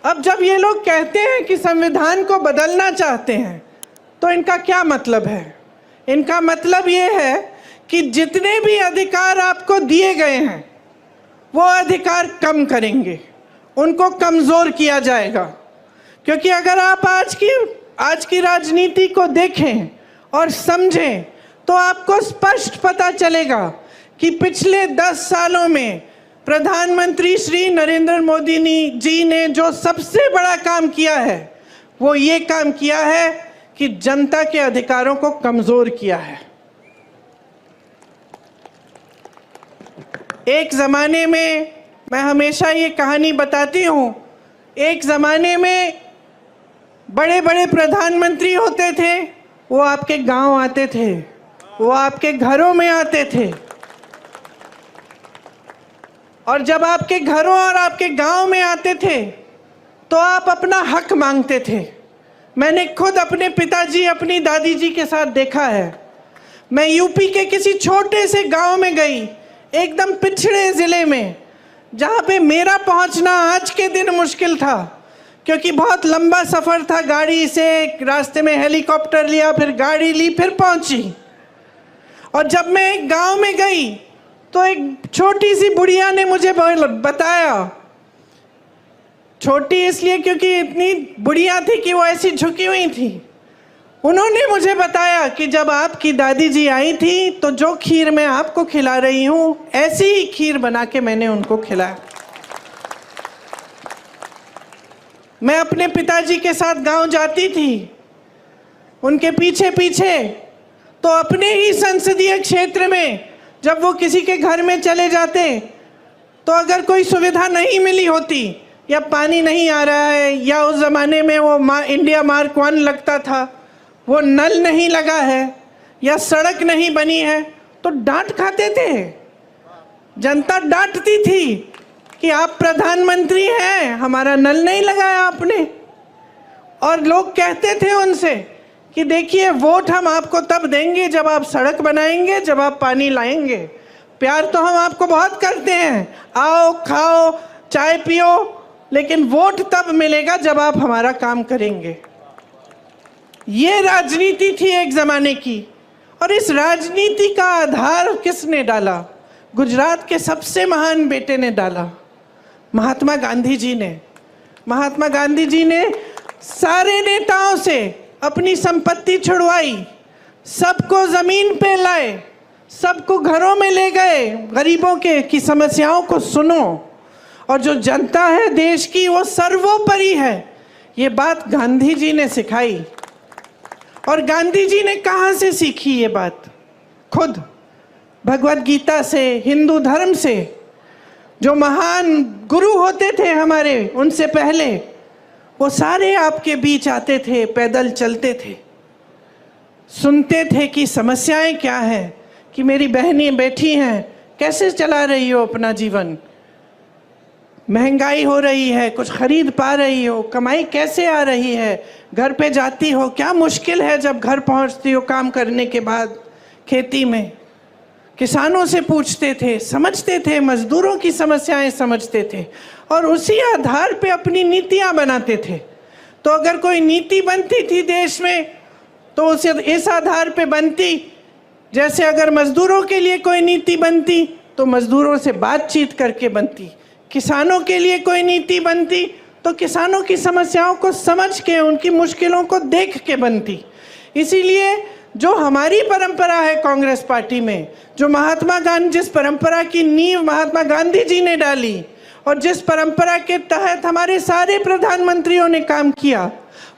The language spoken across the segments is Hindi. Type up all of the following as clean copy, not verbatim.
अब जब ये लोग कहते हैं कि संविधान को बदलना चाहते हैं, तो इनका क्या मतलब है? इनका मतलब ये है कि जितने भी अधिकार आपको दिए गए हैं वो अधिकार कम करेंगे, उनको कमज़ोर किया जाएगा। क्योंकि अगर आप आज की राजनीति को देखें और समझें तो आपको स्पष्ट पता चलेगा कि पिछले 10 सालों में प्रधानमंत्री श्री नरेंद्र मोदी जी ने जो सबसे बड़ा काम किया है वो ये काम किया है कि जनता के अधिकारों को कमज़ोर किया है। एक ज़माने में, मैं हमेशा ये कहानी बताती हूँ, एक ज़माने में बड़े बड़े प्रधानमंत्री होते थे, वो आपके गांव आते थे, वो आपके घरों में आते थे, और जब आपके घरों और आपके गांव में आते थे तो आप अपना हक मांगते थे। मैंने खुद अपने पिताजी, अपनी दादी जी के साथ देखा है। मैं यूपी के किसी छोटे से गांव में गई, एकदम पिछड़े ज़िले में, जहाँ पे मेरा पहुँचना आज के दिन मुश्किल था क्योंकि बहुत लंबा सफ़र था गाड़ी से। रास्ते में हेलीकॉप्टर लिया, फिर गाड़ी ली, फिर पहुँची। और जब मैं एक गांव में गई तो एक छोटी सी बुढ़िया ने मुझे बताया, छोटी इसलिए क्योंकि इतनी बुढ़िया थी कि वो ऐसी झुकी हुई थी। उन्होंने मुझे बताया कि जब आपकी दादी जी आई थी तो जो खीर मैं आपको खिला रही हूँ, ऐसी ही खीर बना के मैंने उनको खिलाया। मैं अपने पिताजी के साथ गांव जाती थी, उनके पीछे पीछे, तो अपने ही संसदीय क्षेत्र में जब वो किसी के घर में चले जाते तो अगर कोई सुविधा नहीं मिली होती, या पानी नहीं आ रहा है, या उस ज़माने में वो इंडिया मार्क 1 लगता था, वो नल नहीं लगा है, या सड़क नहीं बनी है, तो डांट खाते थे। जनता डांटती थी कि आप प्रधानमंत्री हैं, हमारा नल नहीं लगाया आपने। और लोग कहते थे उनसे कि देखिए, वोट हम आपको तब देंगे जब आप सड़क बनाएंगे, जब आप पानी लाएंगे। प्यार तो हम आपको बहुत करते हैं, आओ खाओ चाय पियो, लेकिन वोट तब मिलेगा जब आप हमारा काम करेंगे। ये राजनीति थी एक ज़माने की। और इस राजनीति का आधार किसने डाला? गुजरात के सबसे महान बेटे ने डाला, महात्मा गांधी जी ने। महात्मा गांधी जी ने सारे नेताओं से अपनी संपत्ति छुड़वाई, सबको ज़मीन पे लाए, सबको घरों में ले गए, गरीबों की समस्याओं को सुनो, और जो जनता है देश की वो सर्वोपरि है। ये बात गांधी जी ने सिखाई। और गांधी जी ने कहाँ से सीखी ये बात? खुद भगवत गीता से, हिंदू धर्म से। जो महान गुरु होते थे हमारे, उनसे पहले वो सारे आपके बीच आते थे, पैदल चलते थे, सुनते थे कि समस्याएं क्या हैं, कि मेरी बहनें बैठी हैं, कैसे चला रही हो अपना जीवन, महंगाई हो रही है, कुछ खरीद पा रही हो, कमाई कैसे आ रही है, घर पे जाती हो, क्या मुश्किल है जब घर पहुंचती हो काम करने के बाद खेती में। किसानों से पूछते थे, समझते थे, मजदूरों की समस्याएं समझते थे, और उसी आधार पे अपनी नीतियां बनाते थे। तो अगर कोई नीति बनती थी देश में तो उसे इस आधार पे बनती, जैसे अगर मजदूरों के लिए कोई नीति बनती तो मजदूरों से बातचीत करके बनती, किसानों के लिए कोई नीति बनती तो किसानों की समस्याओं को समझ के, उनकी मुश्किलों को देख के बनती। इसीलिए जो हमारी परंपरा है कांग्रेस पार्टी में, जो महात्मा गांधी, जिस परंपरा की नींव महात्मा गांधी जी ने डाली और जिस परंपरा के तहत हमारे सारे प्रधानमंत्रियों ने काम किया,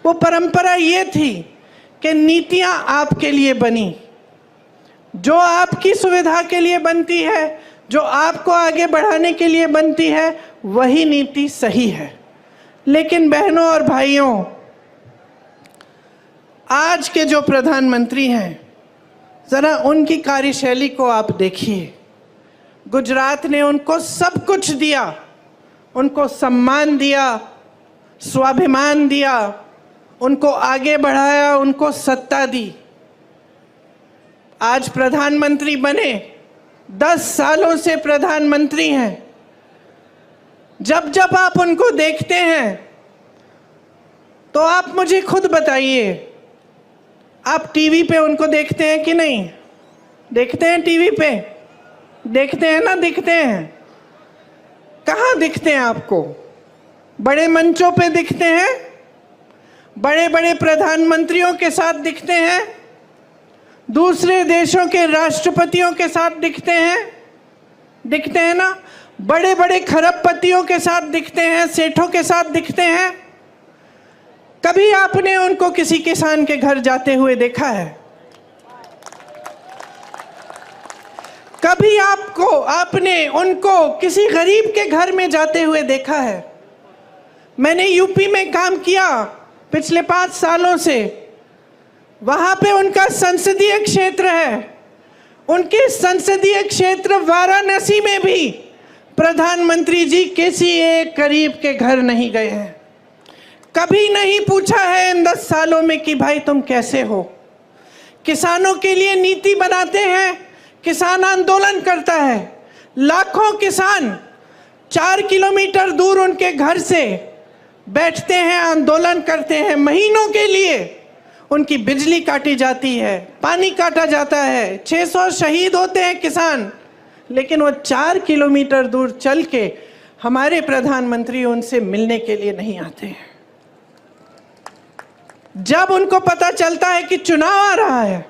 वो परंपरा ये थी कि नीतियां आपके लिए बनी, जो आपकी सुविधा के लिए बनती है, जो आपको आगे बढ़ाने के लिए बनती है, वही नीति सही है। लेकिन बहनों और भाइयों, आज के जो प्रधानमंत्री हैं, ज़रा उनकी कार्यशैली को आप देखिए। गुजरात ने उनको सब कुछ दिया, उनको सम्मान दिया, स्वाभिमान दिया, उनको आगे बढ़ाया, उनको सत्ता दी। आज प्रधानमंत्री बने, 10 सालों से प्रधानमंत्री हैं। जब जब आप उनको देखते हैं तो आप मुझे खुद बताइए, आप टीवी पे उनको देखते हैं कि नहीं? देखते हैं टीवी पे? देखते हैं ना, दिखते हैं। कहाँ दिखते हैं आपको? बड़े मंचों पे दिखते हैं, बड़े बड़े प्रधानमंत्रियों के साथ दिखते हैं, दूसरे देशों के राष्ट्रपतियों के साथ दिखते हैं ना, बड़े बड़े खरबपतियों के साथ दिखते हैं, सेठों के साथ दिखते हैं। कभी आपने उनको किसी किसान के घर जाते हुए देखा है? कभी आपने उनको किसी गरीब के घर में जाते हुए देखा है? मैंने यूपी में काम किया पिछले 5 सालों से। वहां पे उनका संसदीय क्षेत्र है। उनके संसदीय क्षेत्र वाराणसी में भी प्रधानमंत्री जी किसी एक गरीब के घर नहीं गए हैं। कभी नहीं पूछा है इन 10 सालों में कि भाई तुम कैसे हो। किसानों के लिए नीति बनाते हैं, किसान आंदोलन करता है। लाखों किसान 4 किलोमीटर दूर उनके घर से बैठते हैं, आंदोलन करते हैं। महीनों के लिए उनकी बिजली काटी जाती है, पानी काटा जाता है, 600 शहीद होते हैं किसान, लेकिन वो 4 किलोमीटर दूर चल के हमारे प्रधानमंत्री उनसे मिलने के लिए नहीं आते हैं। जब उनको पता चलता है कि चुनाव आ रहा है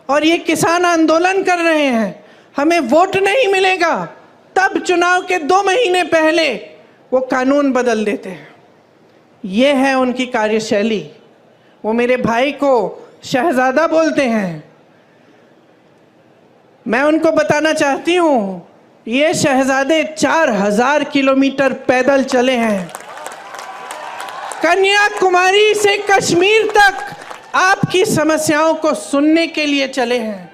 और ये किसान आंदोलन कर रहे हैं, हमें वोट नहीं मिलेगा, तब चुनाव के 2 महीने पहले वो कानून बदल देते हैं। ये है उनकी कार्यशैली। वो मेरे भाई को शहजादा बोलते हैं। मैं उनको बताना चाहती हूँ, ये शहजादे 4000 किलोमीटर पैदल चले हैं। कन्याकुमारी से कश्मीर तक आपकी समस्याओं को सुनने के लिए चले हैं।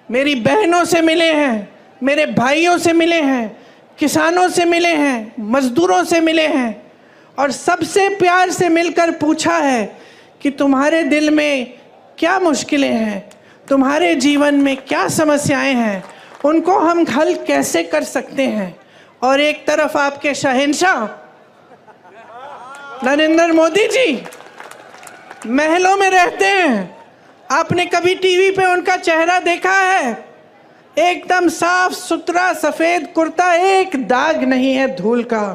मेरी बहनों से मिले हैं, मेरे भाइयों से मिले हैं, किसानों से मिले हैं, मजदूरों से मिले हैं और सबसे प्यार से मिलकर पूछा है कि तुम्हारे दिल में क्या मुश्किलें हैं, तुम्हारे जीवन में क्या समस्याएं हैं, उनको हम हल कैसे कर सकते हैं। और एक तरफ आपके शहंशाह नरेंद्र मोदी जी महलों में रहते हैं। आपने कभी टीवी पे उनका चेहरा देखा है? एकदम साफ सुथरा सफेद कुर्ता, एक दाग नहीं है धूल का,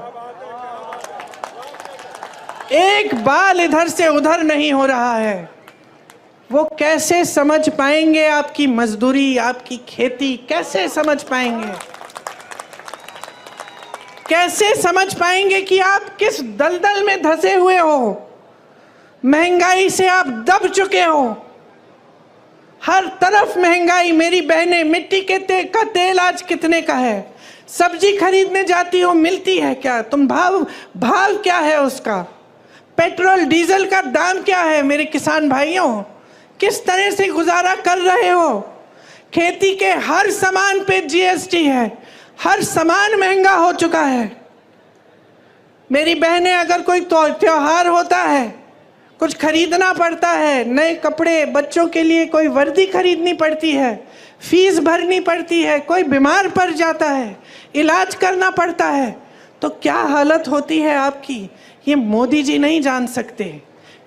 एक बाल इधर से उधर नहीं हो रहा है। वो कैसे समझ पाएंगे आपकी मजदूरी, आपकी खेती? कैसे समझ पाएंगे? कैसे समझ पाएंगे कि आप किस दलदल में धंसे हुए हो? महंगाई से आप दब चुके हो। हर तरफ महंगाई। मेरी बहनें, मिट्टी के का तेल आज कितने का है? सब्जी खरीदने जाती हो, मिलती है क्या? तुम भाव क्या है उसका? पेट्रोल डीजल का दाम क्या है? मेरे किसान भाइयों, किस तरह से गुजारा कर रहे हो? खेती के हर सामान पे जीएसटी है, हर सामान महंगा हो चुका है। मेरी बहनें, अगर कोई त्योहार होता है, कुछ खरीदना पड़ता है, नए कपड़े, बच्चों के लिए कोई वर्दी खरीदनी पड़ती है, फीस भरनी पड़ती है, कोई बीमार पड़ जाता है, इलाज करना पड़ता है, तो क्या हालत होती है आपकी? ये मोदी जी नहीं जान सकते,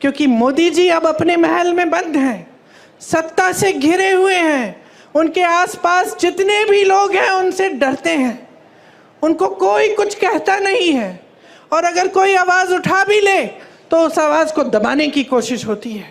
क्योंकि मोदी जी अब अपने महल में बंद हैं, सत्ता से घिरे हुए हैं। उनके आसपास जितने भी लोग हैं उनसे डरते हैं, उनको कोई कुछ कहता नहीं है, और अगर कोई आवाज़ उठा भी ले तो उस आवाज़ को दबाने की कोशिश होती है।